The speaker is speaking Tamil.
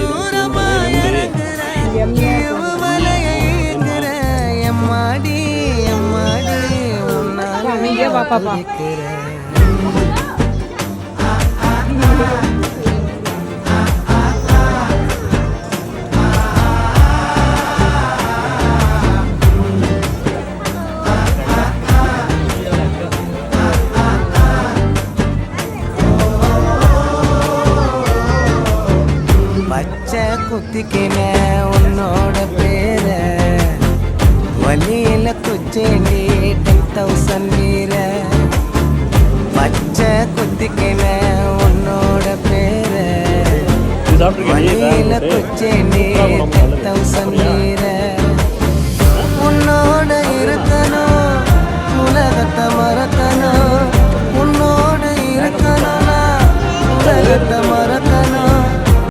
கொடூரமா இறங்குற வலையுங்கிற எம்மாடி எம்மாடி உன்னால பாப்பா பச்சை குத்திக்கின உன்னோட பேர வலியில குச்சேண்டி 10,000 வீர பச்சை குத்திக்கின உன்னோட பேர வலியில குச்சேண்டி 10,000 வீர உன்னோட இருக்கணும் உலகத்தை மறக்கணும் உன்னோட இருக்கணும்னா உலகத்தை